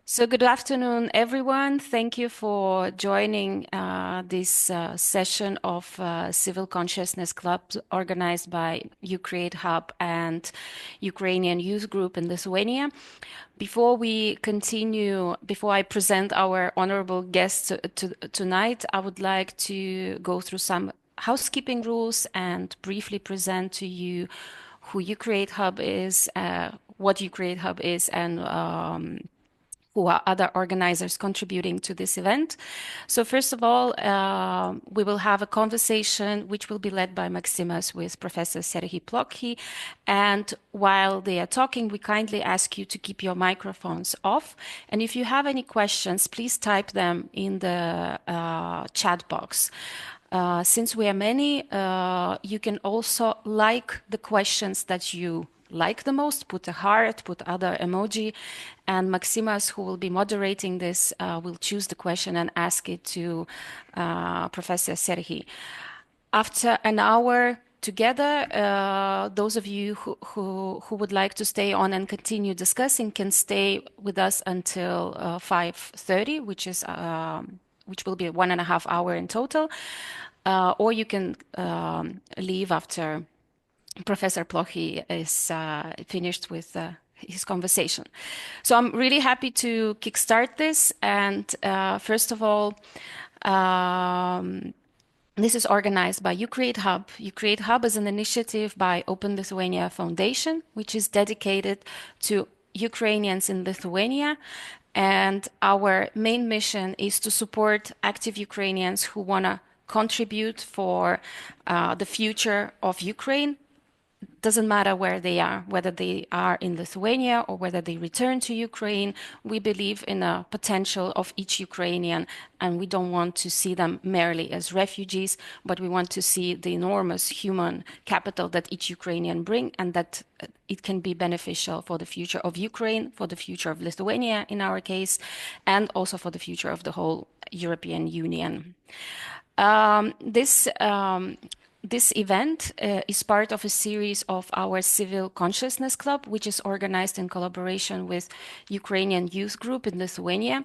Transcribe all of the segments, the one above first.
So good afternoon, everyone. Thank you for joining this session of Civil Consciousness Club organized by Ukreate Hub and Ukrainian Youth Group in Lithuania. Before we continue, before I present our honorable guests tonight, I would like to go through some housekeeping rules and briefly present to you who Ukreate Hub is, what Ukreate Hub is, and who are other organizers contributing to this event. So first of all, we will have a conversation which will be led by Maximus with Professor Serhii Plokhy. And while they are talking, we kindly ask you to keep your microphones off. And if you have any questions, please type them in the chat box. Since we are many, you can also like the questions that you like the most, put a heart, put other emoji, and Maximus, who will be moderating this, will choose the question and ask it to Professor Serhii. After an hour together, those of you who would like to stay on and continue discussing can stay with us until 5:30, which will be 1.5 hours in total, or you can leave after Professor Plokhy is finished with his conversation. So I'm really happy to kickstart this. And first of all, this is organized by Ukreate Hub. Ukreate Hub is an initiative by Open Lithuania Foundation, which is dedicated to Ukrainians in Lithuania. And our main mission is to support active Ukrainians who want to contribute for the future of Ukraine. Doesn't matter where they are, whether they are in Lithuania or whether they return to Ukraine. We believe in the potential of each Ukrainian, and we don't want to see them merely as refugees, but we want to see the enormous human capital that each Ukrainian bring, and that it can be beneficial for the future of Ukraine, for the future of Lithuania in our case, and also for the future of the whole European Union. This event is part of a series of our Civil Consciousness Club, which is organized in collaboration with Ukrainian Youth Group in Lithuania.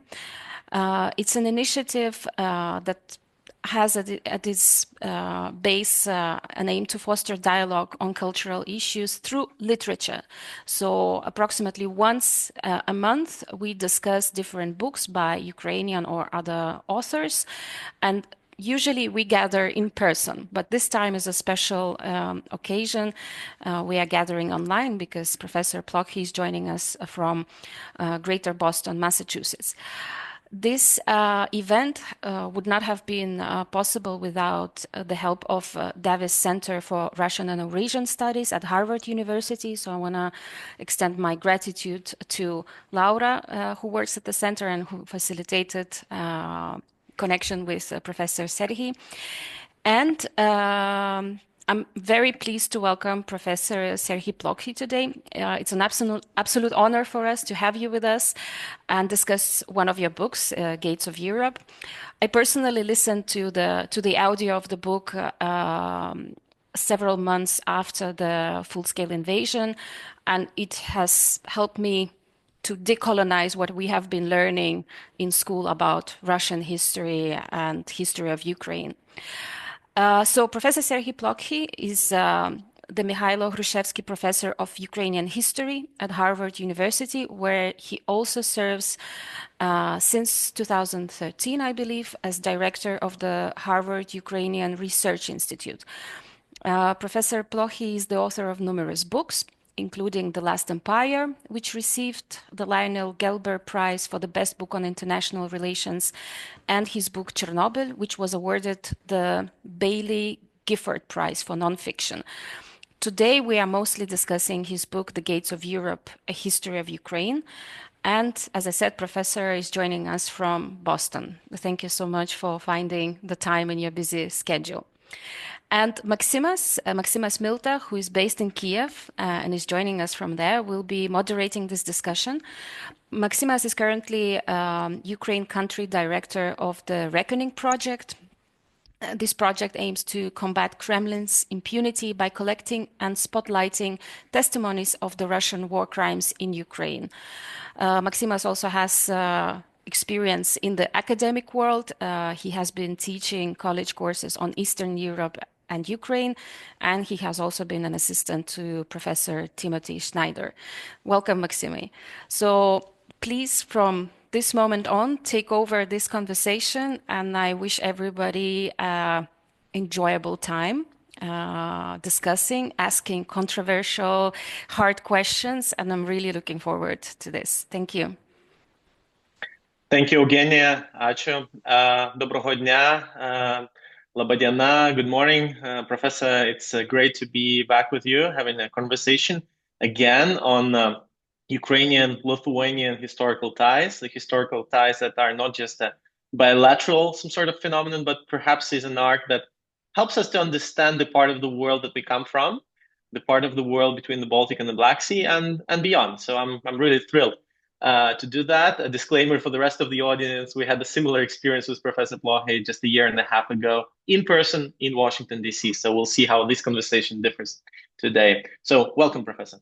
It's an initiative that has at its base an aim to foster dialogue on cultural issues through literature. So approximately once a month, we discuss different books by Ukrainian or other authors, and usually we gather in person, but this time is a special occasion. We are gathering online because Professor Plokhy is joining us from Greater Boston, Massachusetts. This event would not have been possible without the help of Davis Center for Russian and Eurasian Studies at Harvard University. So I want to extend my gratitude to Laura, who works at the center and who facilitated connection with Professor Serhii. And I'm very pleased to welcome Professor Serhii Plokhy today. It's an absolute honor for us to have you with us and discuss one of your books, Gates of Europe. I personally listened to the audio of the book several months after the full-scale invasion, and it has helped me to decolonize what we have been learning in school about Russian history and history of Ukraine. So Professor Serhii Plokhy is the Mikhailo Hrushevsky Professor of Ukrainian History at Harvard University, where he also serves since 2013, I believe, as director of the Harvard Ukrainian Research Institute. Professor Plokhy is the author of numerous books, including The Last Empire, which received the Lionel Gelber Prize for the Best Book on International Relations, and his book Chernobyl, which was awarded the Bailey Gifford Prize for Nonfiction. Today, we are mostly discussing his book, The Gates of Europe, A History of Ukraine. And as I said, Professor is joining us from Boston. Thank you so much for finding the time in your busy schedule. And Maximus Milta, who is based in Kiev and is joining us from there, will be moderating this discussion. Maximus is currently Ukraine country director of the Reckoning Project, This project aims to combat Kremlin's impunity by collecting and spotlighting testimonies of the Russian war crimes in Ukraine. Maximas also has experience in the academic world. He has been teaching college courses on Eastern Europe and Ukraine, and he has also been an assistant to Professor Timothy Schneider. Welcome, Maxime. So please, from this moment on, take over this conversation, and I wish everybody enjoyable time discussing, asking controversial, hard questions, and I'm really looking forward to this. Thank you. Thank you, Eugenia. Ačiū. Доброго дня. Labadiena. Good morning, Professor. It's great to be back with you, having a conversation again on Ukrainian-Lithuanian historical ties, the historical ties that are not just a bilateral, some sort of phenomenon, but perhaps is an arc that helps us to understand the part of the world that we come from, the part of the world between the Baltic and the Black Sea, and beyond. So I'm really thrilled to do that. A disclaimer for the rest of the audience: we had a similar experience with Professor Plokhy just a year and a half ago in person in Washington, D.C. So we'll see how this conversation differs today. So welcome, Professor.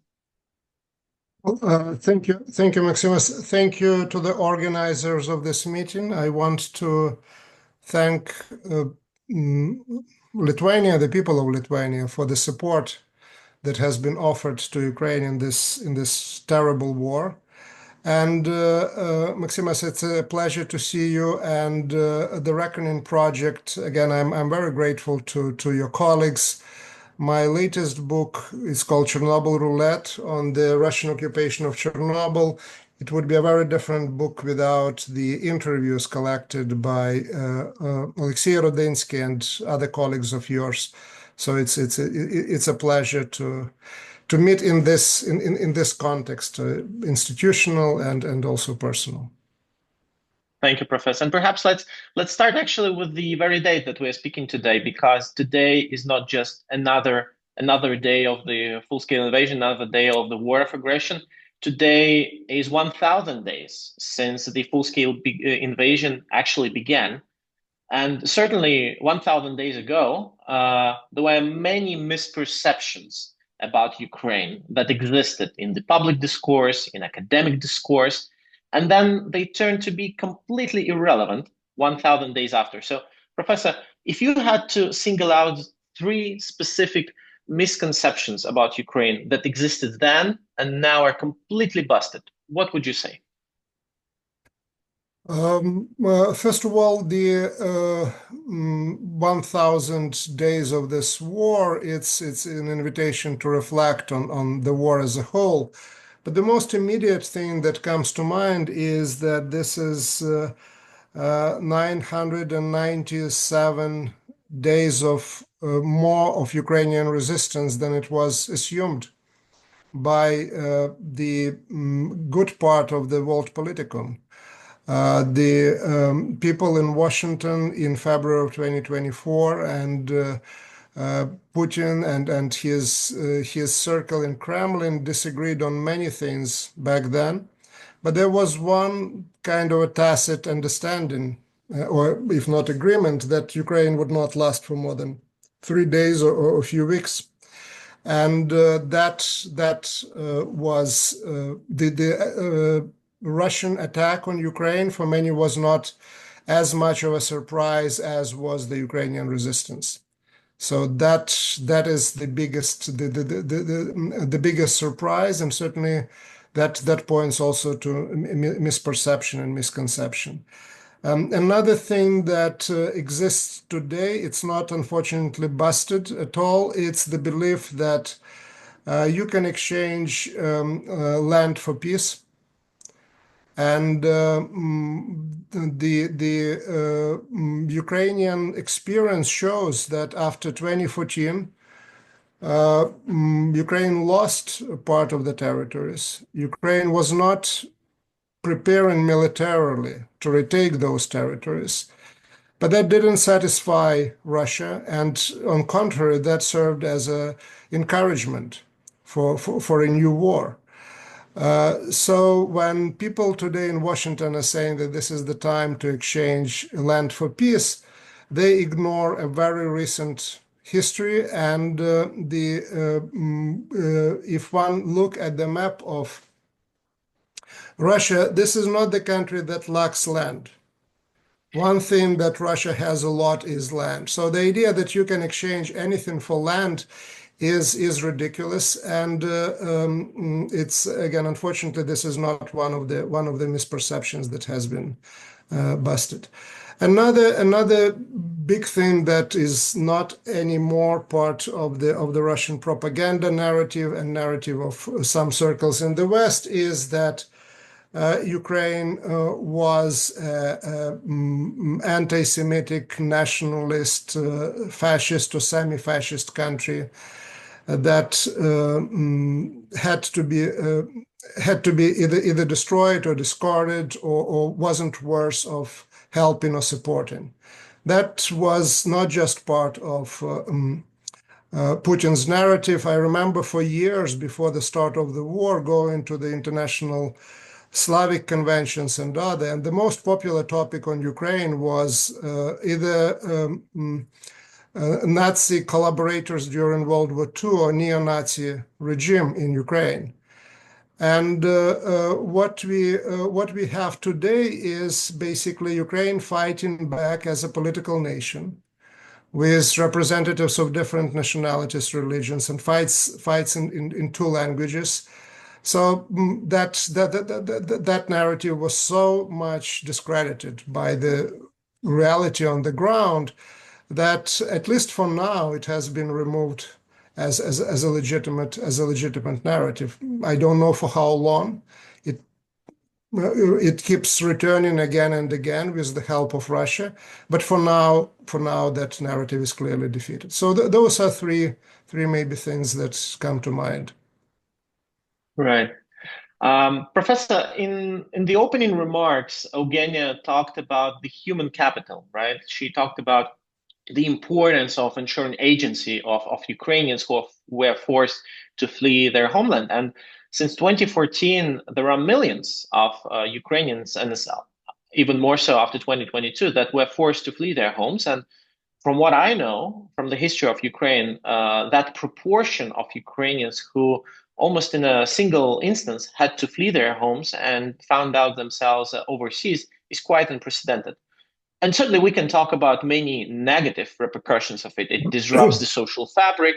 Thank you, Maximus. Thank you to the organizers of this meeting. I want to thank Lithuania, the people of Lithuania, for the support that has been offered to Ukraine in this terrible war. And Maximus, it's a pleasure to see you. And the Reckoning Project, again, I'm very grateful to your colleagues. My latest book is called Chernobyl Roulette, on the Russian occupation of Chernobyl. It would be a very different book without the interviews collected by Alexei Rodinsky and other colleagues of yours. So it's a pleasure to meet in this context, institutional and also personal. Thank you, Professor. And perhaps let's start actually with the very date that we're speaking today, because today is not just another day of the full-scale invasion, another day of the war of aggression. Today is 1,000 days since the full-scale invasion actually began. And certainly 1,000 days ago, there were many misperceptions about Ukraine that existed in the public discourse, in academic discourse, and then they turned to be completely irrelevant 1,000 days after. So, Professor, if you had to single out 3 specific misconceptions about Ukraine that existed then and now are completely busted, what would you say? Well, first of all, the 1,000 days of this war, it's an invitation to reflect on the war as a whole. But the most immediate thing that comes to mind is that this is 997 days of more of Ukrainian resistance than it was assumed by the good part of the world politicum. The people in Washington in February of 2024 and Putin and his circle in Kremlin disagreed on many things back then, but there was one kind of a tacit understanding, or if not agreement, that Ukraine would not last for more than 3 days or a few weeks. And that was the Russian attack on Ukraine for many was not as much of a surprise as was the Ukrainian resistance. So that is the biggest the biggest surprise, and certainly that points also to misperception and misconception. Another thing that exists today, it's not unfortunately busted at all. It's the belief that you can exchange land for peace. And the Ukrainian experience shows that after 2014, Ukraine lost a part of the territories. Ukraine was not preparing militarily to retake those territories, but that didn't satisfy Russia, and on contrary, that served as an encouragement for a new war. So when people today in Washington are saying that this is the time to exchange land for peace, they ignore a very recent history. And if one look at the map of Russia, this is not the country that lacks land. One thing that Russia has a lot is land. So the idea that you can exchange anything for land is ridiculous, and it's, again, unfortunately, this is not one of the misperceptions that has been busted. Another big thing that is not anymore part of the Russian propaganda narrative and narrative of some circles in the West is that Ukraine was anti-Semitic, nationalist, fascist or semi-fascist country that had to be either destroyed or discarded or wasn't worth of helping or supporting. That was not just part of Putin's narrative. I remember for years before the start of the war going to the international Slavic conventions and other, and the most popular topic on Ukraine was either Nazi collaborators during World War II or neo-Nazi regime in Ukraine. And what we have today is basically Ukraine fighting back as a political nation with representatives of different nationalities, religions, and fights in two languages. So that narrative was so much discredited by the reality on the ground that, at least for now, it has been removed as a legitimate narrative. I don't know for how long. It keeps returning again and again with the help of Russia, but for now that narrative is clearly defeated. So those are three maybe things that come to mind. Right. Professor, in the opening remarks, Eugenia talked about the human capital, right? She talked about the importance of ensuring agency of Ukrainians who were forced to flee their homeland. And since 2014, there are millions of Ukrainians, and even more so after 2022, that were forced to flee their homes. And from what I know from the history of Ukraine, that proportion of Ukrainians who almost in a single instance had to flee their homes and found out themselves overseas is quite unprecedented. And certainly we can talk about many negative repercussions of it. It disrupts the social fabric,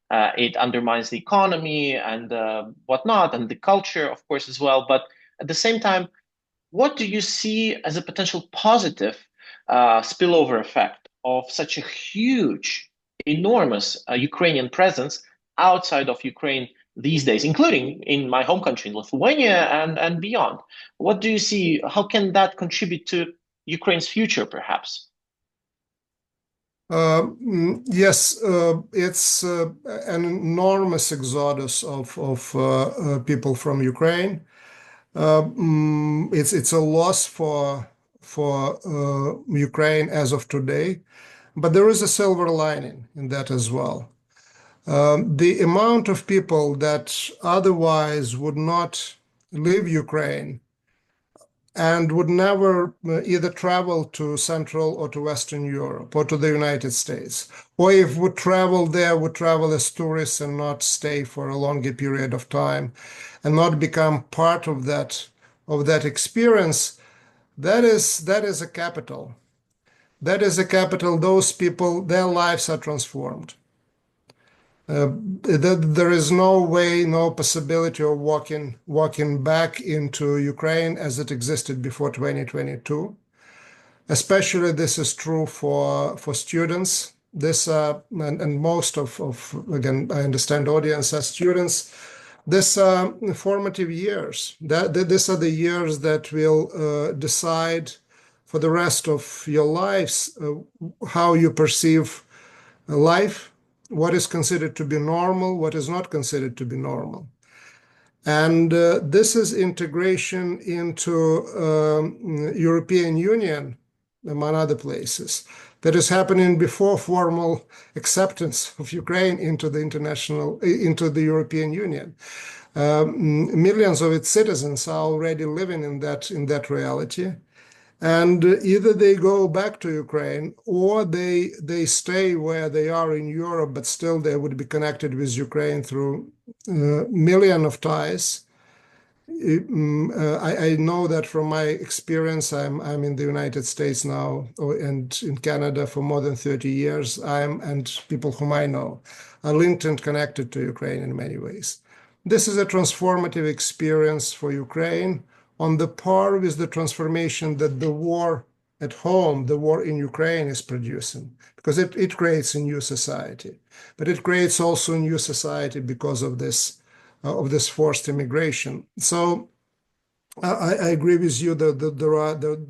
it undermines the economy and whatnot, and the culture, of course, as well. But at the same time, what do you see as a potential positive spillover effect of such a huge, enormous Ukrainian presence outside of Ukraine these days, including in my home country, in Lithuania, and beyond? What do you see? How can that contribute to Ukraine's future, perhaps? Yes, it's an enormous exodus of people from Ukraine. It's a loss for Ukraine as of today, but there is a silver lining in that as well. The amount of people that otherwise would not leave Ukraine and would never either travel to Central or to Western Europe or to the United States, or if would travel there, would travel as tourists and not stay for a longer period of time and not become part of that experience, that is a capital. That is a capital. Those people, their lives are transformed. There is no way, no possibility of walking back into Ukraine as it existed before 2022. Especially this is true for students. This and most of again, I understand audience as students. This formative years. These are the years that will decide for the rest of your lives how you perceive life, what is considered to be normal, what is not considered to be normal. And this is integration into European Union, among other places, that is happening before formal acceptance of Ukraine into the European Union. Millions of its citizens are already living in that reality. And either they go back to Ukraine or they stay where they are in Europe, but still they would be connected with Ukraine through million of ties. I know that from my experience. I'm in the United States now and in Canada for more than 30 years. And people whom I know are linked and connected to Ukraine in many ways. This is a transformative experience for Ukraine on the par with the transformation that the war at home, the war in Ukraine is producing, because it creates a new society. But it creates also a new society because of this forced immigration. So I agree with you that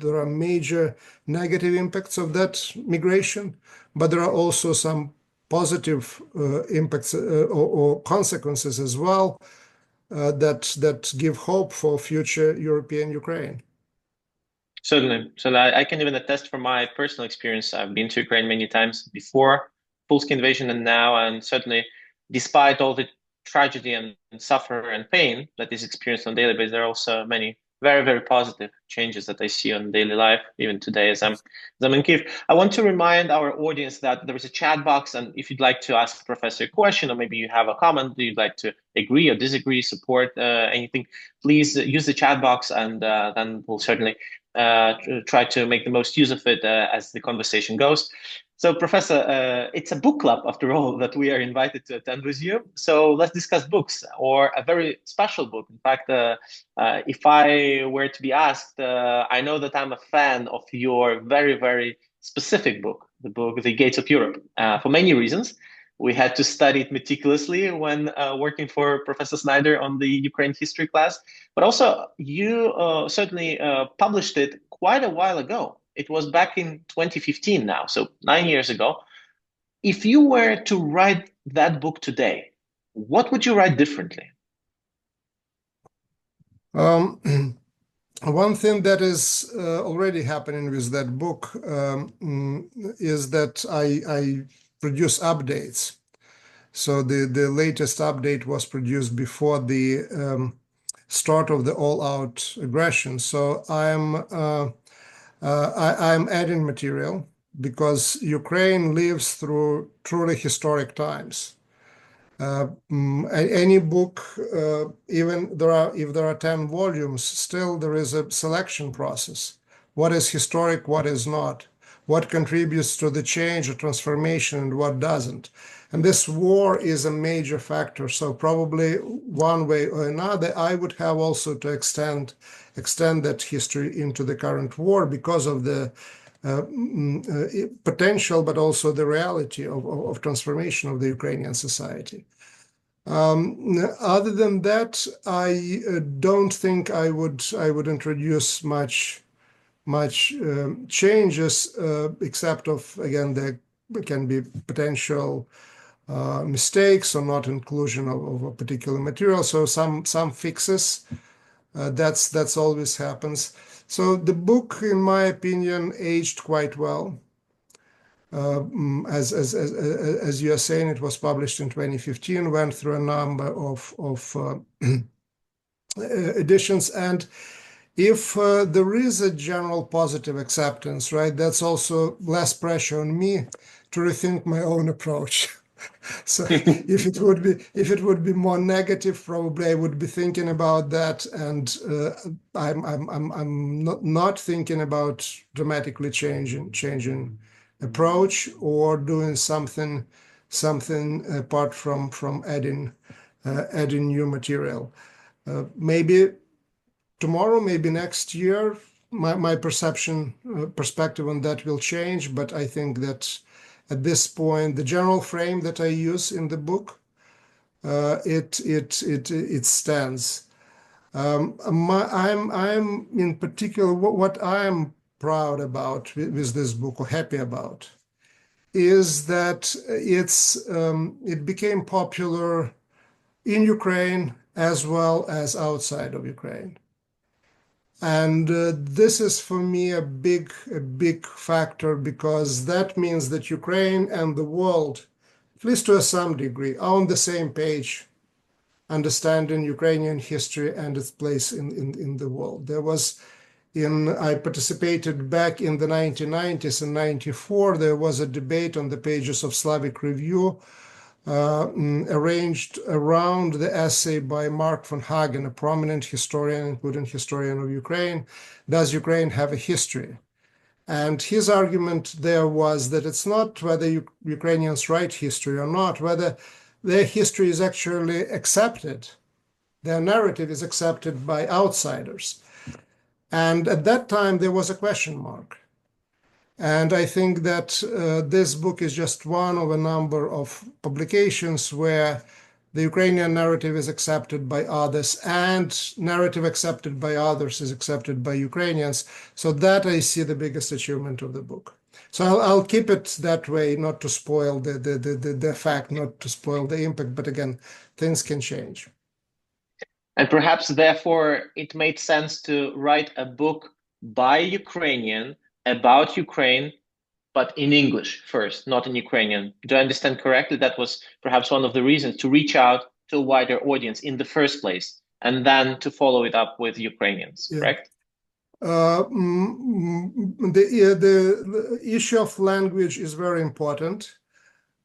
there are major negative impacts of that migration, but there are also some positive impacts or consequences as well that give hope for future European Ukraine. Certainly. So I can even attest from my personal experience. I've been to Ukraine many times before full-scale invasion and now, and certainly, despite all the tragedy and suffer and pain that is experienced on a daily basis, there are also many very, very positive changes that I see on daily life, even today as I'm in Kiev. I want to remind our audience that there is a chat box, and if you'd like to ask Professor a question, or maybe you have a comment, you'd like to agree or disagree, support anything, please use the chat box, and then we'll certainly try to make the most use of it as the conversation goes. So, Professor, it's a book club, after all, that we are invited to attend with you. So let's discuss books, or a very special book. In fact, if I were to be asked, I know that I'm a fan of your very, very specific book, the book The Gates of Europe, for many reasons. We had to study it meticulously when working for Professor Snyder on the Ukraine history class. But also, you certainly published it quite a while ago. It was back in 2015 now, so 9 years ago. If you were to write that book today, what would you write differently? One thing that is already happening with that book is that I produce updates. So the latest update was produced before the start of the all-out aggression. So I'm adding material because Ukraine lives through truly historic times. Any book, even if there are 10 volumes, still there is a selection process. What is historic, what is not? What contributes to the change or transformation, and what doesn't? And this war is a major factor. So probably one way or another, I would have also to extend that history into the current war because of the potential, but also the reality of transformation of the Ukrainian society. Other than that, I don't think I would introduce much changes, except of, again, there can be potential mistakes or not inclusion of a particular material. So some fixes. That's always happens. So the book, in my opinion, aged quite well. As you are saying, it was published in 2015, went through a number of editions, and if there is a general positive acceptance, right, that's also less pressure on me to rethink my own approach. So if it would be more negative, probably I would be thinking about that, and I'm not thinking about dramatically changing approach or doing something apart from adding new material. Maybe tomorrow, maybe next year, my perspective on that will change, but I think that at this point, the general frame that I use in the book, it stands. I'm in particular, what I'm proud about with this book, or happy about, is that it became popular in Ukraine as well as outside of Ukraine. And this is for me a big factor, because that means that Ukraine and the world, at least to some degree, are on the same page, understanding Ukrainian history and its place in the world. There was I participated back in the 1990s and 94. There was a debate on the pages of Slavic Review arranged around the essay by Mark von Hagen, a prominent historian, including historian of Ukraine. Does Ukraine have a history? And his argument there was that it's not whether Ukrainians write history or not, whether their history is actually accepted. Their narrative is accepted by outsiders. And at that time, there was a question mark. And I think that this book is just one of a number of publications where the Ukrainian narrative is accepted by others, and narrative accepted by others is accepted by Ukrainians. So that I see the biggest achievement of the book. So I'll keep it that way, not to spoil the fact, not to spoil the impact, but again, things can change. And perhaps, therefore, it made sense to write a book by a Ukrainian about Ukraine, but in English first, not in Ukrainian. Do I understand correctly? That was perhaps one of the reasons to reach out to a wider audience in the first place, and then to follow it up with Ukrainians, correct? The issue of language is very important.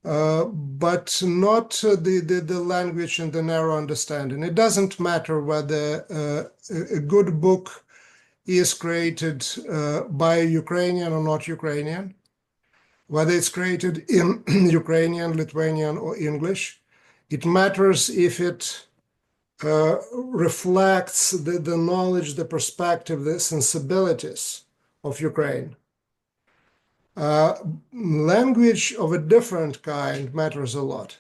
But not the language and the narrow understanding. It doesn't matter whether a good book is created by a Ukrainian or not Ukrainian, whether it's created in Ukrainian, Lithuanian, or English. It matters if it reflects the knowledge, the perspective, the sensibilities of Ukraine. Language of a different kind matters a lot.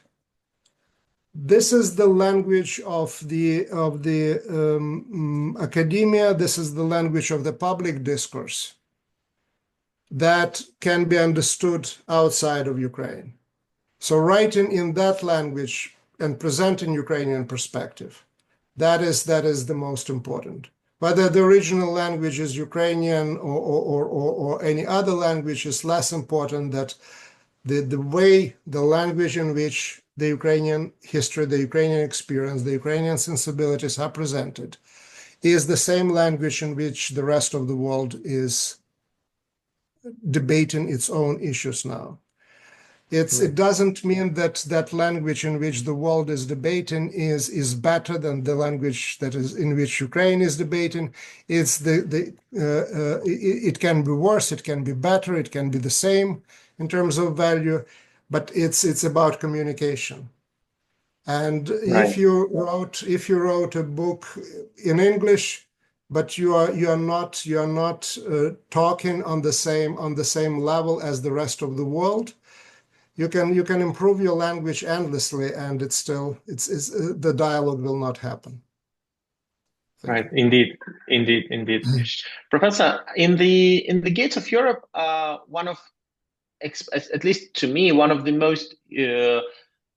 This is the language of the academia. This is the language of the public discourse that can be understood outside of Ukraine. So writing in that language and presenting Ukrainian perspective, that is the most important. Whether the original language is Ukrainian or any other language is less important. That the way, the language in which the Ukrainian history, the Ukrainian experience, the Ukrainian sensibilities are presented is the same language in which the rest of the world is debating its own issues now. It doesn't mean that that language in which the world is debating is better than the language that is in which Ukraine is debating. It's it can be worse, it can be better, it can be the same in terms of value, but it's about communication. And Right. if you wrote a book in English, but you are not talking on the same level as the rest of the world, you can improve your language endlessly, and the dialogue will not happen. Right, indeed. Professor, in the Gates of Europe, one of, at least to me, one of the most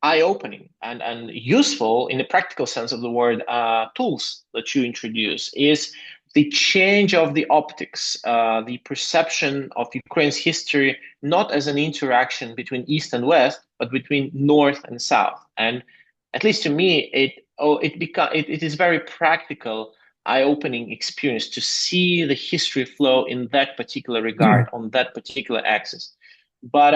eye-opening and useful in the practical sense of the word tools that you introduce is the change of the optics, the perception of Ukraine's history, not as an interaction between East and West, but between North and South. And at least to me, it is very practical, eye-opening experience to see the history flow in that particular regard, on that particular axis. But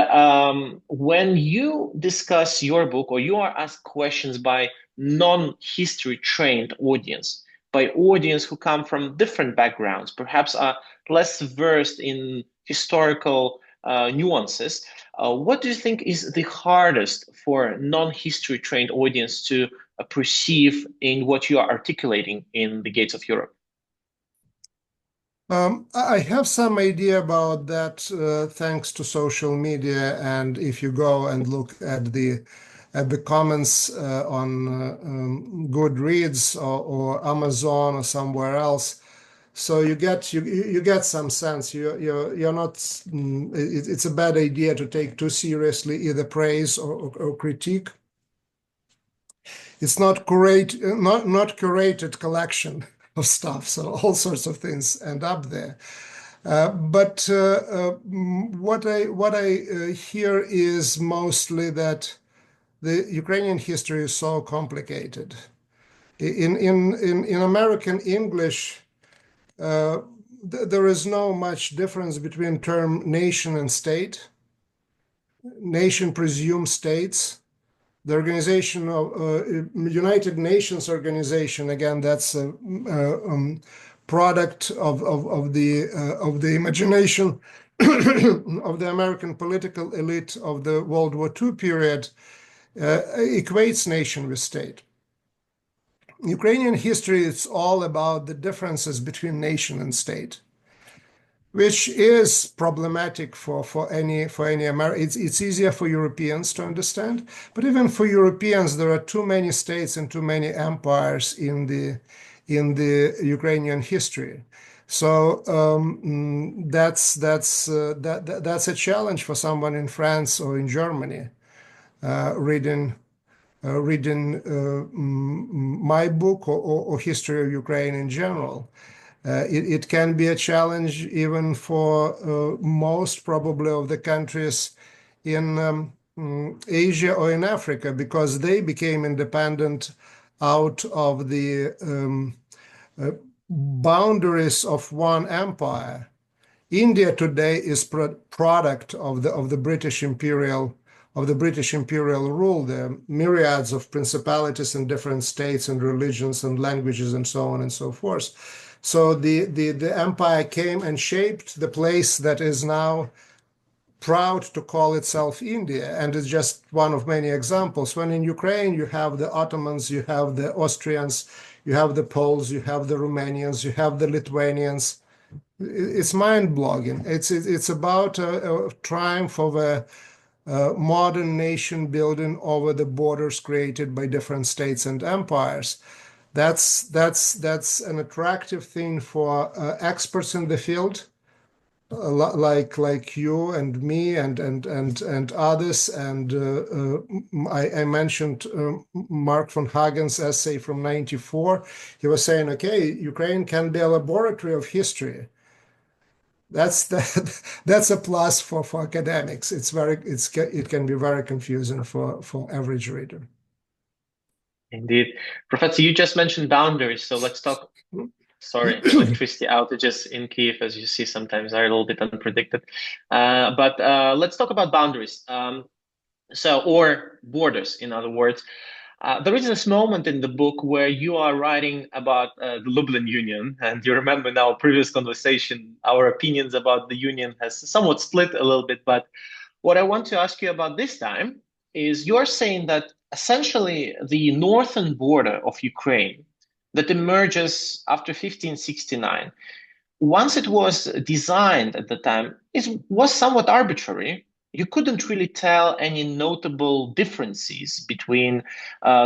when you discuss your book, or you are asked questions by non-history trained audience, by audience who come from different backgrounds, perhaps are less versed in historical nuances, what do you think is the hardest for non-history trained audience to perceive in what you are articulating in the Gates of Europe? I have some idea about that thanks to social media, and if you go and look at the comments on Goodreads or Amazon or somewhere else, so you get some sense. You're not. It's a bad idea to take too seriously either praise or critique. It's not curated collection of stuff, so all sorts of things end up there. But what I hear is mostly that the Ukrainian history is so complicated. In American English, there is no much difference between term nation and state. Nation presumes states. The organization of United Nations organization, again, that's a product of the imagination of the American political elite of the World War II period, equates nation with state. Ukrainian history is all about the differences between nation and state, which is problematic for any American. It's easier for Europeans to understand, but even for Europeans, there are too many states and too many empires in the Ukrainian history. So that's a challenge for someone in France or in Germany reading my book or history of Ukraine in general. It can be a challenge even for most probably of the countries in Asia or in Africa, because they became independent out of the boundaries of one empire. India today is product of the British imperial rule. There are myriads of principalities in different states and religions and languages and so on and so forth. So the empire came and shaped the place that is now proud to call itself India, and it's just one of many examples. When in Ukraine you have the Ottomans, you have the Austrians, you have the Poles, you have the Romanians, you have the Lithuanians. It's mind-blogging. It's about a triumph of a modern nation building over the borders created by different states and empires. That's an attractive thing for experts in the field, like you and me and others. And I mentioned Mark von Hagen's essay from '94. He was saying, okay, Ukraine can be a laboratory of history. That's a plus for academics. It can be very confusing for average reader. Indeed. Professor, you just mentioned boundaries, so let's talk. Sorry, electricity outages in Kiev, as you see, sometimes are a little bit unpredicted. But let's talk about boundaries. Or borders, in other words. There is this moment in the book where you are writing about the Lublin Union, and you remember in our previous conversation, our opinions about the union has somewhat split a little bit. But what I want to ask you about this time is you're saying that essentially the northern border of Ukraine that emerges after 1569, once it was designed at the time, was somewhat arbitrary. You couldn't really tell any notable differences between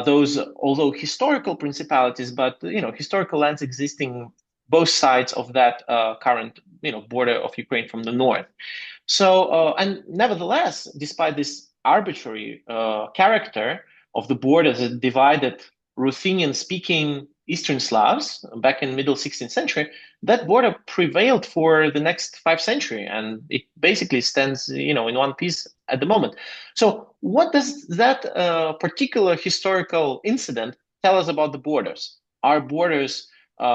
those, although historical principalities, but historical lands existing both sides of that current border of Ukraine from the north. So, and nevertheless, despite this arbitrary character of the borders that divided Ruthenian-speaking Eastern Slavs back in middle 16th century, that border prevailed for the next 5 centuries, and it basically stands, in one piece at the moment. So, what does that particular historical incident tell us about the borders? Are borders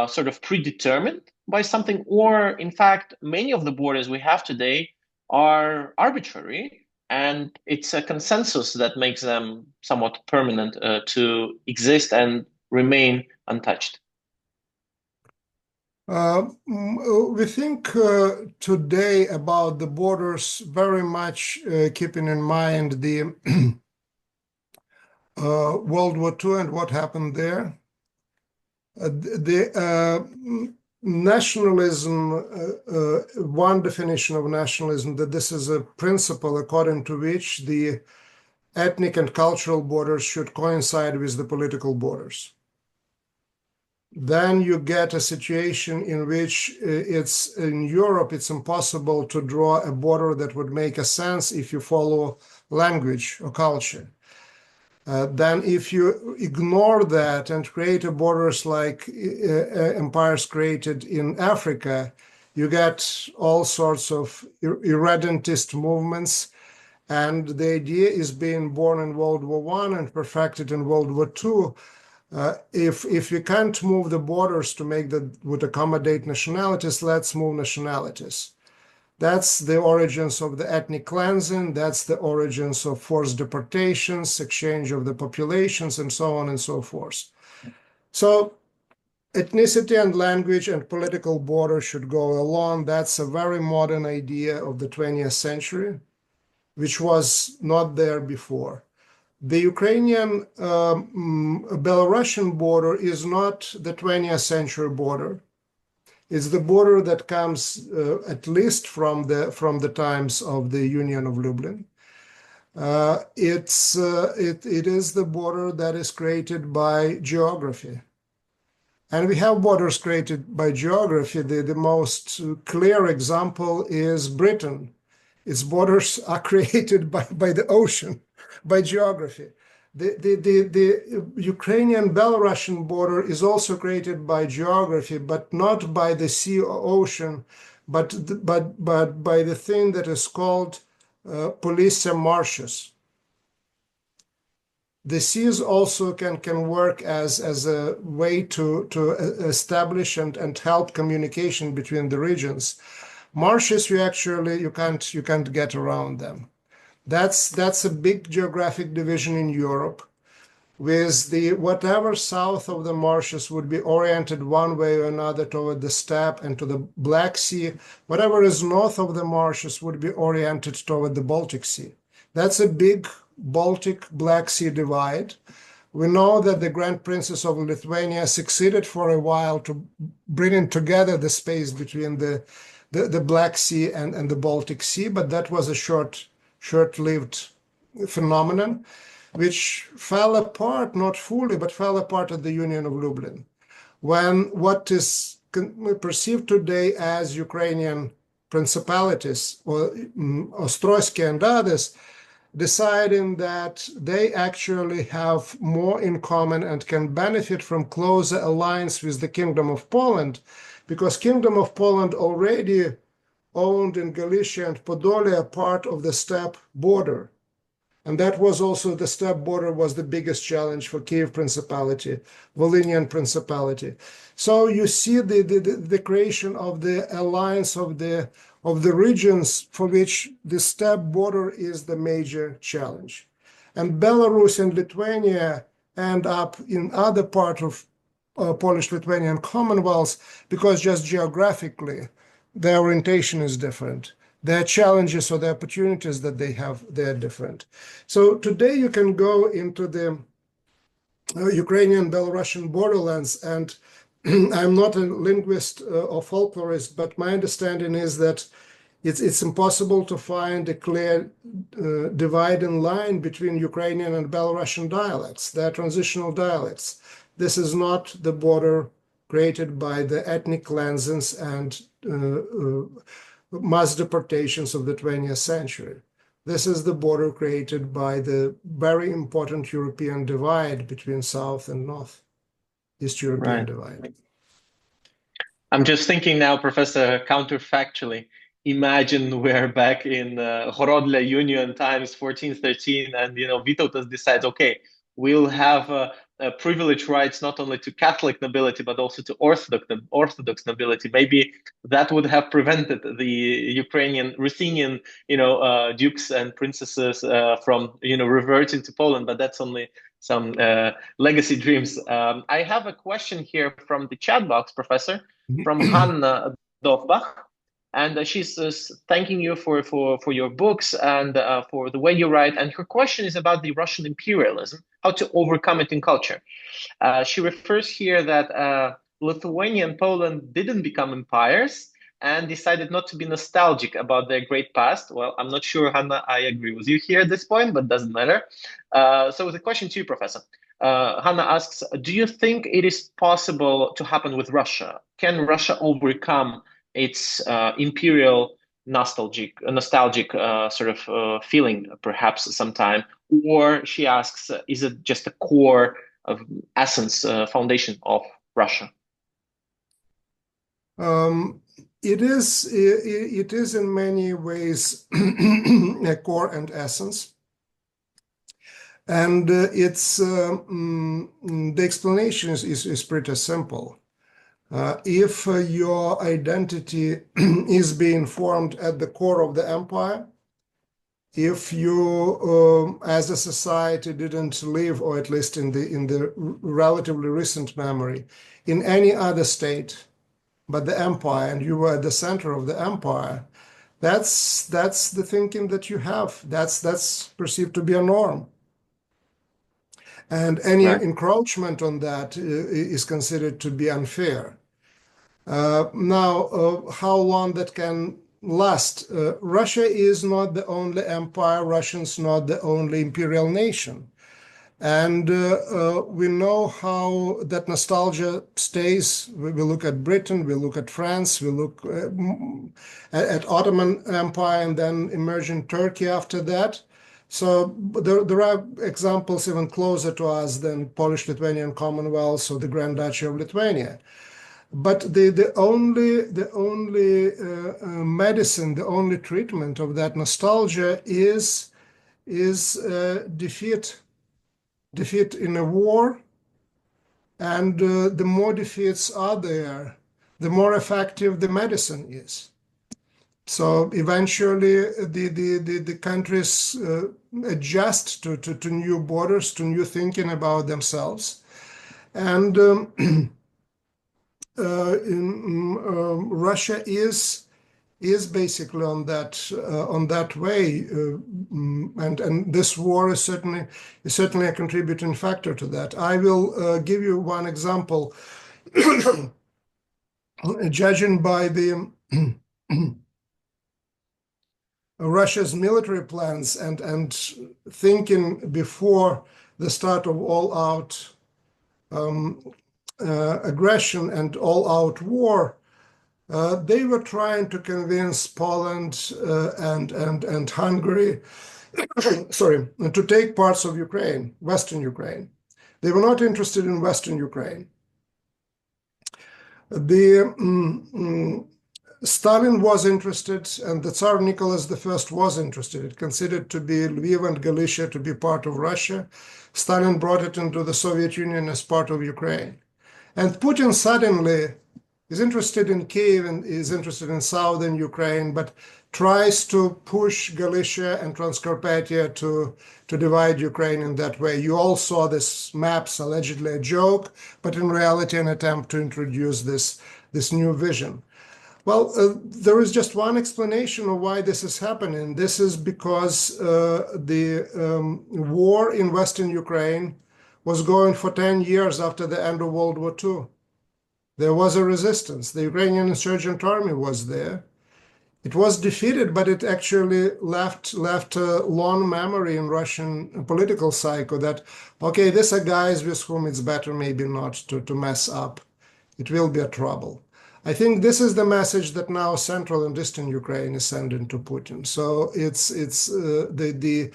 sort of predetermined by something, or in fact, many of the borders we have today are arbitrary, and it's a consensus that makes them somewhat permanent to exist and remain untouched? We think today about the borders very much keeping in mind the World War II and what happened there. The nationalism, one definition of nationalism, that this is a principle according to which the ethnic and cultural borders should coincide with the political borders. Then you get a situation in which in Europe, it's impossible to draw a border that would make a sense if you follow language or culture. Then if you ignore that and create borders like empires created in Africa, you get all sorts of irredentist movements. And the idea is being born in World War I and perfected in World War II. If we can't move the borders to make that would accommodate nationalities, let's move nationalities. That's the origins of the ethnic cleansing. That's the origins of forced deportations, exchange of the populations, and so on and so forth. So ethnicity and language and political border should go along. That's a very modern idea of the 20th century, which was not there before. The Ukrainian-Belarusian border is not the 20th century border. It's the border that comes at least from the times of the Union of Lublin. It is the border that is created by geography. And we have borders created by geography. The most clear example is Britain. Its borders are created by the ocean, by geography. The Ukrainian-Belarusian border is also created by geography, but not by the sea or ocean, but by the thing that is called police marshes. The seas also can work as a way to establish and help communication between the regions. Marshes, you can't get around them. That's a big geographic division in Europe, with whatever south of the marshes would be oriented one way or another toward the steppe and to the Black Sea. Whatever is north of the marshes would be oriented toward the Baltic Sea. That's a big Baltic-Black Sea divide. We know that the Grand Princes of Lithuania succeeded for a while to bring together the space between the Black Sea and the Baltic Sea, but that was a short-lived phenomenon, which fell apart, not fully, but fell apart at the Union of Lublin, when what is perceived today as Ukrainian principalities, or Ostroysky and others, deciding that they actually have more in common and can benefit from closer alliance with the Kingdom of Poland, because Kingdom of Poland already owned in Galicia and Podolia part of the steppe border. And that was also, the steppe border was the biggest challenge for Kiev Principality, Volhynian Principality. So you see the creation of the alliance of the regions for which the steppe border is the major challenge. And Belarus and Lithuania end up in other part of Polish-Lithuanian Commonwealths because just geographically their orientation is different. Their challenges or the opportunities that they have, they're different. So today you can go into the Ukrainian-Belarusian borderlands, and I'm not a linguist or folklorist, but my understanding is that it's impossible to find a clear dividing line between Ukrainian and Belarusian dialects. They're transitional dialects. This is not the border created by the ethnic cleansings and mass deportations of the 20th century. This is the border created by the very important European divide between South and North, East European divide. I'm just thinking now, Professor, counterfactually, imagine we're back in Horodla Union times 1413, and Vytautas decides, okay, we'll have privileged rights not only to Catholic nobility but also to Orthodox nobility. Maybe that would have prevented the Ukrainian, Ruthenian, dukes and princesses from reverting to Poland. But that's only some legacy dreams. I have a question here from the chat box, Professor, from Hanna Dovbach. And she's thanking you for your books and for the way you write. And her question is about the Russian imperialism, how to overcome it in culture. She refers here that Lithuania and Poland didn't become empires and decided not to be nostalgic about their great past. Well, I'm not sure, Hanna, I agree with you here at this point, but doesn't matter. So the question to you, Professor. Hanna asks, do you think it is possible to happen with Russia? Can Russia overcome its imperial nostalgic sort of feeling, perhaps sometime? Or she asks, is it just a core of essence, foundation of Russia? It is in many ways a core and essence. And the explanation is pretty simple. If your identity is being formed at the core of the empire, if you, as a society, didn't live, or at least in the relatively recent memory, in any other state but the empire, and you were at the center of the empire, that's the thinking that you have. That's perceived to be a norm. And any encroachment on that is considered to be unfair. Now, how long that can last? Russia is not the only empire. Russia's not the only imperial nation. And we know how that nostalgia stays. We look at Britain, we look at France, we look at Ottoman Empire, and then emerging Turkey after that. So there are examples even closer to us than Polish-Lithuanian Commonwealth or the Grand Duchy of Lithuania. But the only medicine, the only treatment of that nostalgia is defeat in a war. And the more defeats are there, the more effective the medicine is. So eventually the countries adjust to new borders, to new thinking about themselves. And Russia is basically on that way, and this war is certainly a contributing factor to that. I will give you one example. Judging by the Russia's military plans and thinking before the start of all-out aggression and all-out war, they were trying to convince Poland and Hungary, sorry, to take parts of Ukraine, Western Ukraine. They were not interested in Western Ukraine. Stalin was interested, and the Tsar Nicholas I was interested. It considered to be Lviv and Galicia to be part of Russia. Stalin brought it into the Soviet Union as part of Ukraine. And Putin suddenly is interested in Kiev and is interested in southern Ukraine, but tries to push Galicia and Transcarpathia to divide Ukraine in that way. You all saw this maps, allegedly a joke, but in reality an attempt to introduce this new vision. Well, there is just one explanation of why this is happening. This is because the war in Western Ukraine was going for 10 years after the end of World War II. There was a resistance. The Ukrainian insurgent army was there. It was defeated, but it actually left a long memory in Russian political cycle that, okay, these are guys with whom it's better maybe not to mess up. It will be a trouble. I think this is the message that now Central and Eastern Ukraine is sending to Putin. So it's the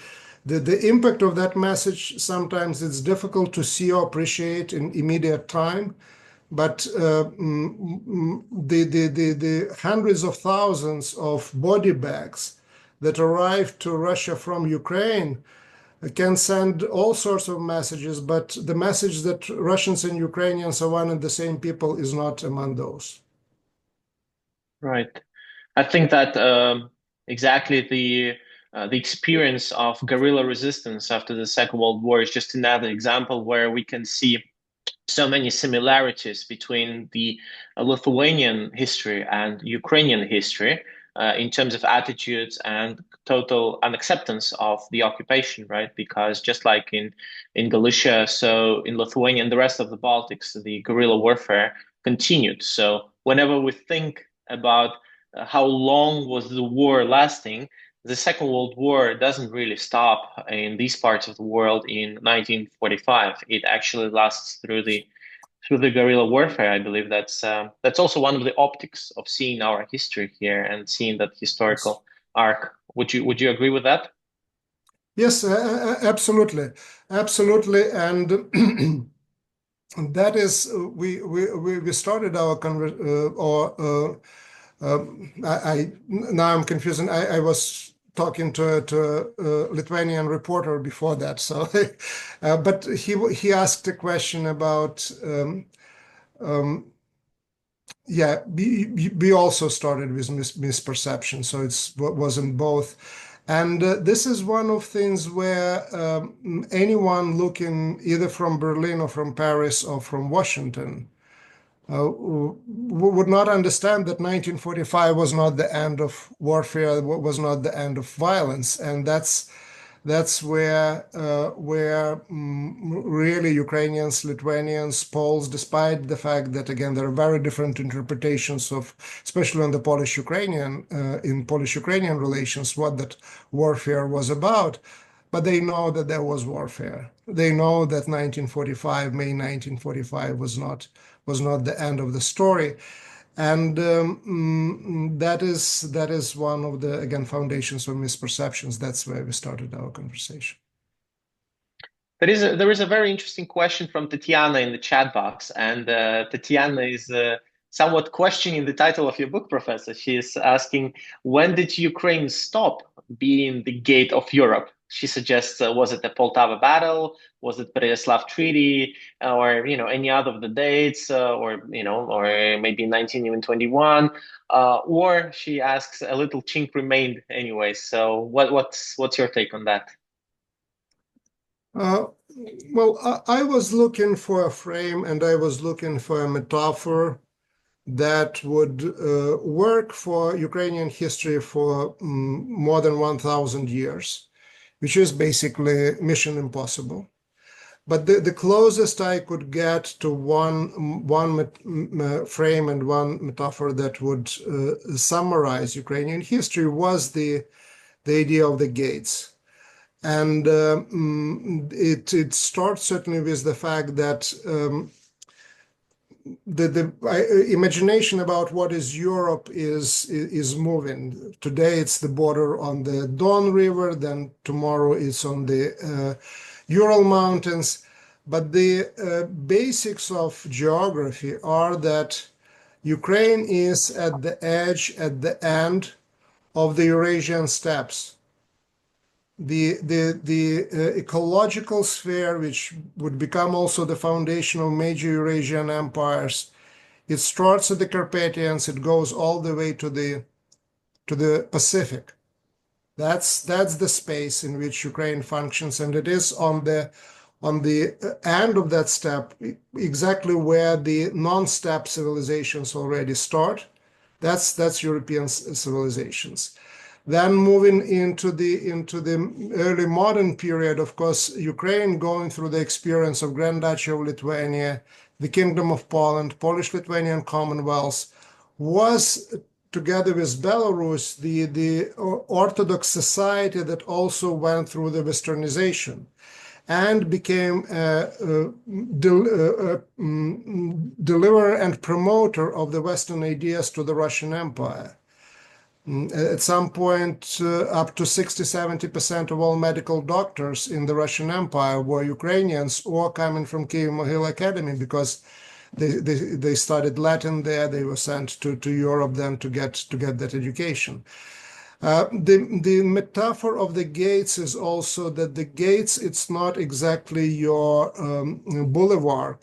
impact of that message. Sometimes it's difficult to see or appreciate in immediate time, but the hundreds of thousands of body bags that arrive to Russia from Ukraine can send all sorts of messages, but the message that Russians and Ukrainians are one and the same people is not among those. Right. I think that exactly the experience of guerrilla resistance after the Second World War is just another example where we can see so many similarities between the Lithuanian history and Ukrainian history in terms of attitudes and total unacceptance of the occupation, right? Because just like in Galicia, so in Lithuania and the rest of the Baltics, the guerrilla warfare continued. So whenever we think about how long was the war lasting, the Second World War doesn't really stop in these parts of the world in 1945. It actually lasts through the guerrilla warfare. I believe that's also one of the optics of seeing our history here and seeing that historical arc. Would you agree with that? Yes, absolutely, and that is we started our now I'm confusing. I was talking to a Lithuanian reporter before that. So, but he asked a question about yeah, we also started with misperception, so it wasn't both. And this is one of things where anyone looking either from Berlin or from Paris or from Washington would not understand that 1945 was not the end of warfare, was not the end of violence, and that's where really Ukrainians, Lithuanians, Poles, despite the fact that again there are very different interpretations of, especially on the Polish-Ukrainian in Polish-Ukrainian relations, what that warfare was about. But they know that there was warfare. They know that 1945, May 1945, was not the end of the story. And that is one of the, again, foundations of misperceptions. That's where we started our conversation. There is a very interesting question from Tatiana in the chat box, and Tatiana is somewhat questioning the title of your book, Professor. She is asking, when did Ukraine stop being the gate of Europe? She suggests, was it the Poltava battle? Was it Pereyaslav Treaty, or any other of the dates, or maybe 1921? Or she asks, a little chink remained anyway. So what's your take on that? Well, I was looking for a frame and I was looking for a metaphor that would work for Ukrainian history for more than 1,000 years, which is basically mission impossible. But the closest I could get to one frame and one metaphor that would summarize Ukrainian history was the idea of the gates. And it starts certainly with the fact that the imagination about what is Europe is moving. Today it's the border on the Don River, then tomorrow it's on the Ural Mountains. But the basics of geography are that Ukraine is at the edge, at the end of the Eurasian steppes. The ecological sphere, which would become also the foundation of major Eurasian empires, it starts at the Carpathians, it goes all the way to the Pacific. That's the space in which Ukraine functions, and it is on the end of that steppe, exactly where the non-steppe civilizations already start. That's European civilizations. Then moving into the early modern period, of course, Ukraine going through the experience of Grand Duchy of Lithuania, the Kingdom of Poland, Polish-Lithuanian Commonwealth, was, together with Belarus, the Orthodox society that also went through the westernization and became a deliverer and promoter of the Western ideas to the Russian Empire. At some point, up to 60-70% of all medical doctors in the Russian Empire were Ukrainians or coming from Kyiv-Mohyla Academy, because they studied Latin there. They were sent to Europe then to get that education. The metaphor of the gates is also that the gates, it's not exactly your boulevard.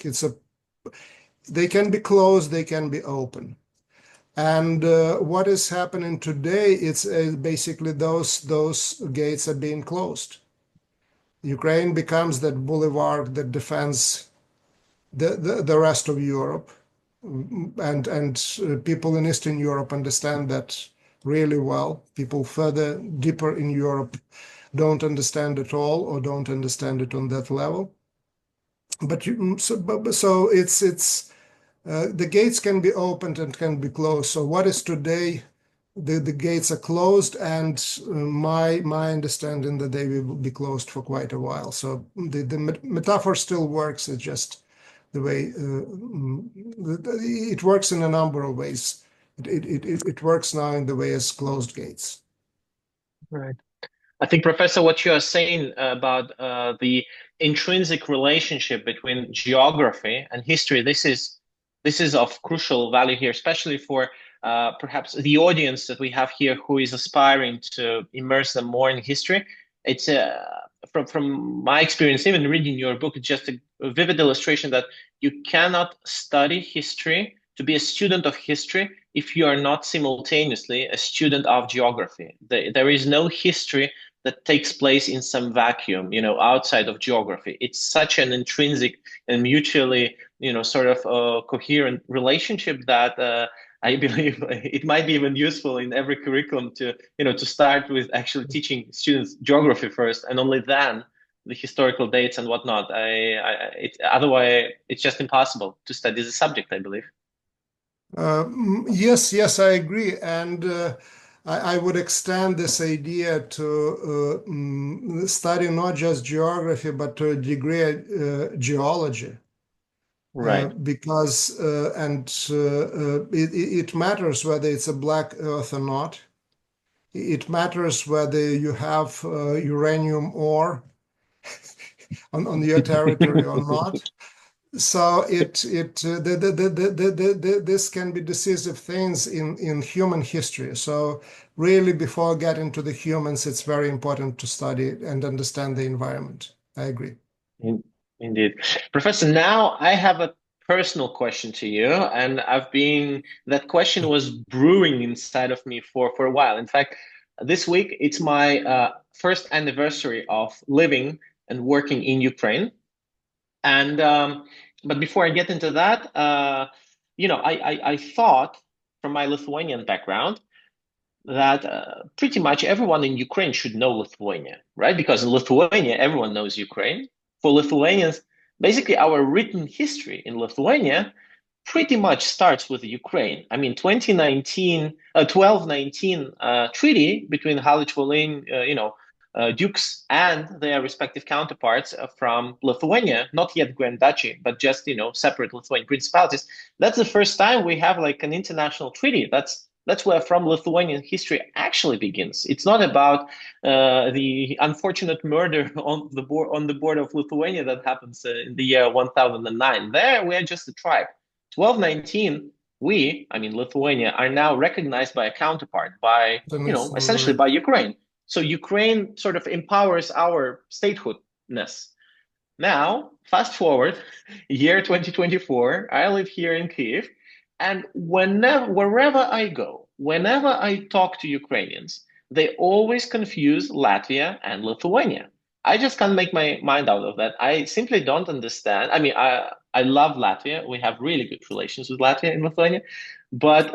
They can be closed, they can be open. And what is happening today, it's basically those gates are being closed. Ukraine becomes that boulevard that defends the rest of Europe. And people in Eastern Europe understand that really well. People further deeper in Europe don't understand it all, or don't understand it on that level. But so it's the gates can be opened and can be closed. So what is today, the gates are closed, and my understanding that they will be closed for quite a while. So the metaphor still works. It's just the way it works in a number of ways. It works now in the way as closed gates. Right. I think, Professor, what you are saying about the intrinsic relationship between geography and history, this is of crucial value here, especially for perhaps the audience that we have here who is aspiring to immerse them more in history. It's from my experience, even reading your book, it's just a vivid illustration that you cannot study history to be a student of history if you are not simultaneously a student of geography. There is no history that takes place in some vacuum, outside of geography. It's such an intrinsic and mutually, sort of coherent relationship that I believe it might be even useful in every curriculum to start with actually teaching students geography first, and only then the historical dates and whatnot. Otherwise, it's just impossible to study the subject, I believe. Yes, I agree. And I would extend this idea to study not just geography, but to a degree geology. Right. Because it matters whether it's a black earth or not. It matters whether you have uranium ore on your territory or not. So this can be decisive things in human history. So really, before getting to the humans, it's very important to study and understand the environment. I agree. Indeed. Professor, now I have a personal question to you, and that question was brewing inside of me for a while. In fact, this week, it's my first anniversary of living and working in Ukraine. And but before I get into that, I thought from my Lithuanian background that pretty much everyone in Ukraine should know Lithuania, right? Because in Lithuania, everyone knows Ukraine. For Lithuanians, basically our written history in Lithuania pretty much starts with Ukraine. I mean, 1219 treaty between Halych-Volyn, dukes and their respective counterparts from Lithuania, not yet Grand Duchy, but just, separate Lithuanian principalities. That's the first time we have like an international treaty. That's where from Lithuanian history actually begins. It's not about the unfortunate murder on the border of Lithuania that happens in the year 1009. There, we are just a tribe. 1219, Lithuania, are now recognized by a counterpart, essentially by Ukraine. So Ukraine sort of empowers our statehoodness. Now, fast forward, year 2024, I live here in Kyiv. And wherever I go, whenever I talk to Ukrainians, they always confuse Latvia and Lithuania. I just can't make my mind out of that. I simply don't understand. I mean, I love Latvia. We have really good relations with Latvia and Lithuania. But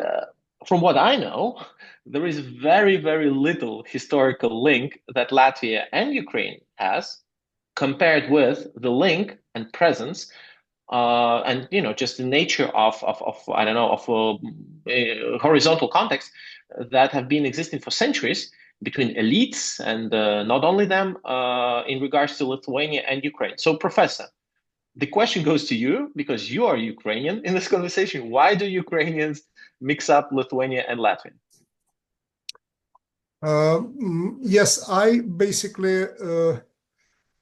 from what I know, there is very, very little historical link that Latvia and Ukraine has compared with the link and presence and just the nature of horizontal context that have been existing for centuries between elites and not only them in regards to Lithuania and Ukraine. So, Professor, the question goes to you because you are Ukrainian in this conversation. Why do Ukrainians mix up Lithuania and Latvia? Yes, I basically.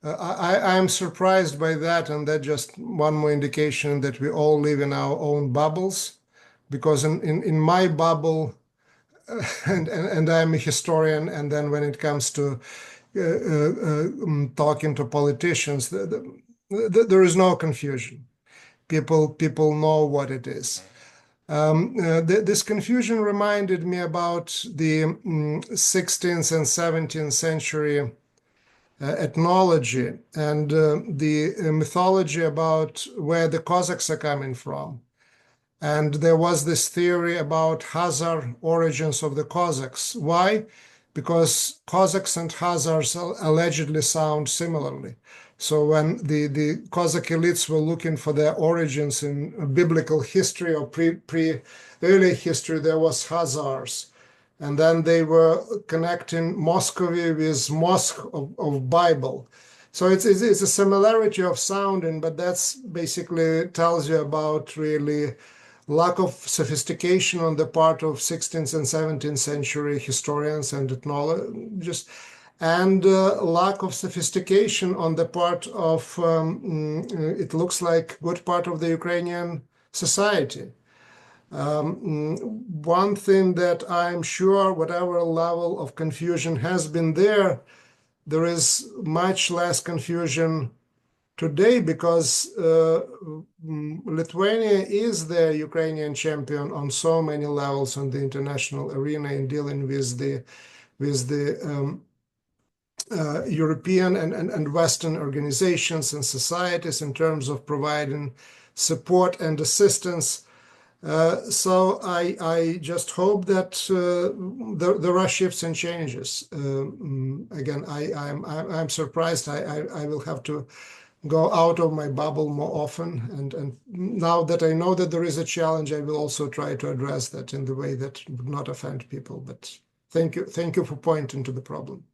I am surprised by that, and that's just one more indication that we all live in our own bubbles. Because in my bubble, and I'm a historian, and then when it comes to talking to politicians, there is no confusion. People know what it is. This confusion reminded me about the 16th and 17th century ethnology and the mythology about where the Cossacks are coming from. And there was this theory about Khazar origins of the Cossacks. Why? Because Cossacks and Khazars allegedly sound similarly. So when the Cossack elites were looking for their origins in biblical history or early history, there was Khazars. And then they were connecting Muscovy with Mosque of Bible. So it's a similarity of sounding, but that's basically tells you about really lack of sophistication on the part of 16th and 17th century historians and ethnologists, and lack of sophistication on the part of, it looks like, good part of the Ukrainian society. One thing that I'm sure, whatever level of confusion has been there is much less confusion today because Lithuania is the Ukrainian champion on so many levels on the international arena in dealing with the European and Western organizations and societies in terms of providing support and assistance. So I just hope that there are shifts and changes. Again, I'm surprised. I will have to go out of my bubble more often. And now that I know that there is a challenge, I will also try to address that in the way that would not offend people. But thank you for pointing to the problem.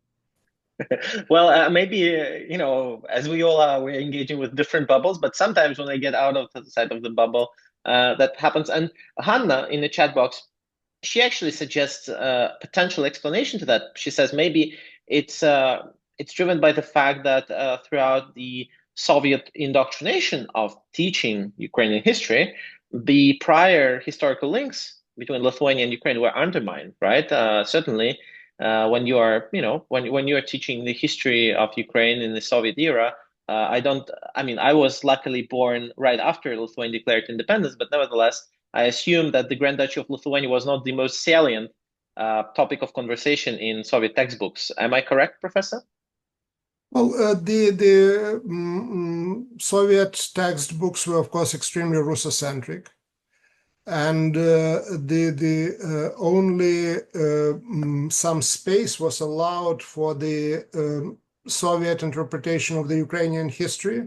Well, maybe, as we all are, we're engaging with different bubbles, but sometimes when I get out of the side of the bubble, that happens. And Hanna in the chat box, she actually suggests a potential explanation to that. She says maybe it's driven by the fact that throughout the Soviet indoctrination of teaching Ukrainian history, the prior historical links between Lithuania and Ukraine were undermined, right? Certainly, when you are, when you are teaching the history of Ukraine in the Soviet era, I was luckily born right after Lithuania declared independence, but nevertheless, I assume that the Grand Duchy of Lithuania was not the most salient topic of conversation in Soviet textbooks. Am I correct, Professor? Well, the Soviet textbooks were, of course, extremely Russocentric, and only some space was allowed for the Soviet interpretation of the Ukrainian history.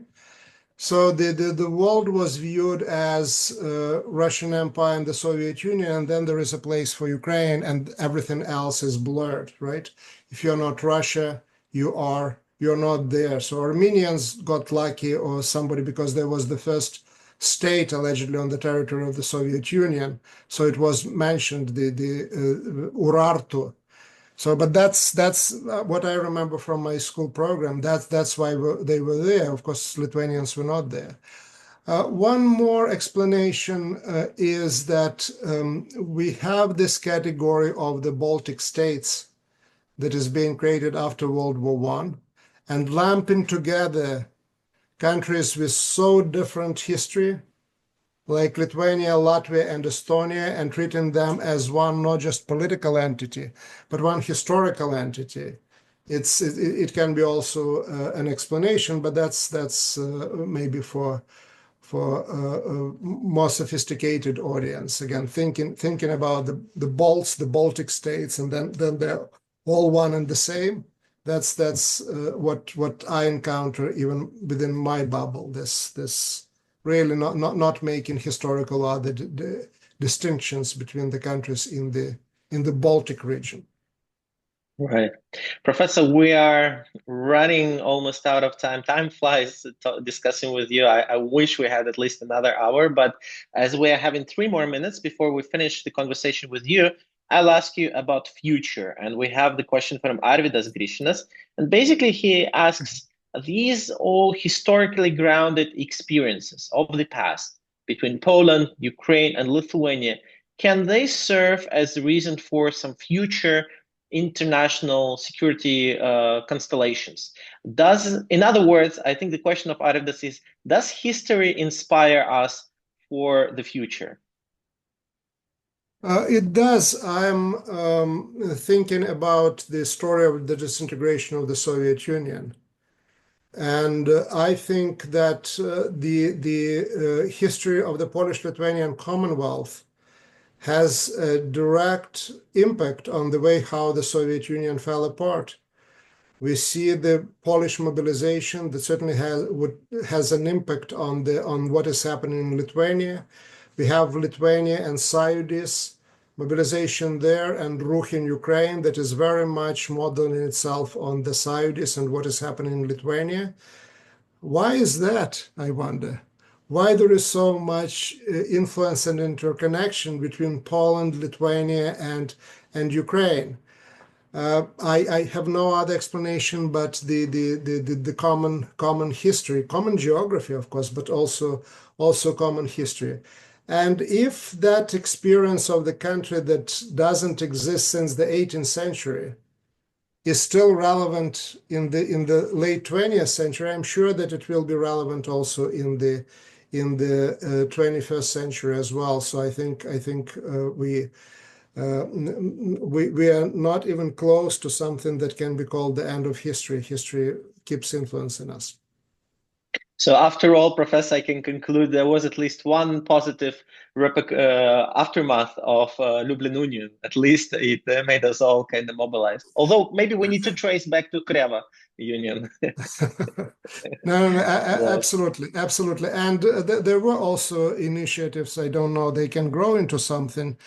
So the world was viewed as Russian Empire and the Soviet Union, and then there is a place for Ukraine, and everything else is blurred, right? If you're not Russia, you're not there. So Armenians got lucky, or somebody, because there was the first state allegedly on the territory of the Soviet Union. So it was mentioned, the Urartu. So, but that's what I remember from my school program. That's why they were there. Of course, Lithuanians were not there. One more explanation is that we have this category of the Baltic states that is being created after World War I, and lumping together countries with so different history, like Lithuania, Latvia, and Estonia, and treating them as one not just political entity, but one historical entity. It can be also an explanation, but that's maybe for a more sophisticated audience. Again, thinking about the Baltic states, and then they're all one and the same. That's what I encounter even within my bubble. This really not making historical or the distinctions between the countries in the Baltic region. Right. Professor, we are running almost out of time. Time flies discussing with you. I wish we had at least another hour, but as we are having 3 more minutes before we finish the conversation with you, I'll ask you about future. And we have the question from Arvidas Grishinas. And basically he asks, these all historically grounded experiences of the past between Poland, Ukraine, and Lithuania, can they serve as a reason for some future international security constellations? In other words, I think the question of Arvidas is, does history inspire us for the future? It does. I'm thinking about the story of the disintegration of the Soviet Union. And I think that the history of the Polish-Lithuanian Commonwealth has a direct impact on the way how the Soviet Union fell apart. We see the Polish mobilization that certainly has an impact on what is happening in Lithuania. We have Lithuania and Sąjūdis mobilization there, and Ruch in Ukraine that is very much modeling itself on the Sąjūdis and what is happening in Lithuania. Why is that, I wonder? Why there is so much influence and interconnection between Poland, Lithuania, and Ukraine? I have no other explanation but the common history, common geography, of course, but also common history. And if that experience of the country that doesn't exist since the 18th century is still relevant in the late 20th century, I'm sure that it will be relevant also in the 21st century as well. So I think we are not even close to something that can be called the end of history. History keeps influencing us. So after all, Professor, I can conclude there was at least one positive aftermath of Lublin Union. At least it made us all kind of mobilized. Although maybe we need to trace back to Kreva Union. No, absolutely, absolutely. And there were also initiatives, I don't know, they can grow into something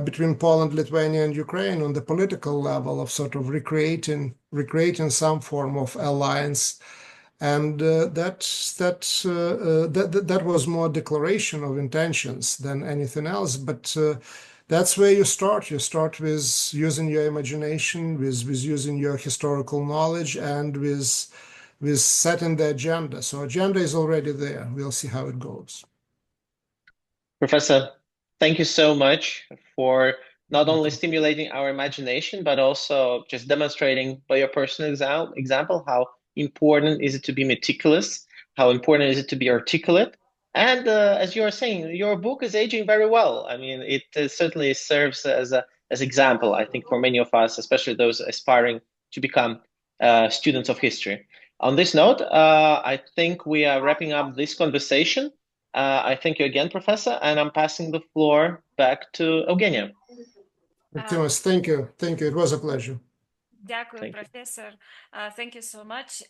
between Poland, Lithuania, and Ukraine on the political level of sort of recreating some form of alliance. And that was more declaration of intentions than anything else. But that's where you start. You start with using your imagination, with using your historical knowledge, and with setting the agenda. So agenda is already there. We'll see how it goes. Professor, thank you so much for not only stimulating our imagination, but also just demonstrating by your personal example how important is it to be meticulous, how important is it to be articulate. And as you are saying, your book is aging very well. I mean, it certainly serves as example, I think, for many of us, especially those aspiring to become students of history. On this note, I think we are wrapping up this conversation. I thank you again, Professor, and I'm passing the floor back to Eugenia. Thank you. Thank you. It was a pleasure. Дякую, професор. Thank you so much.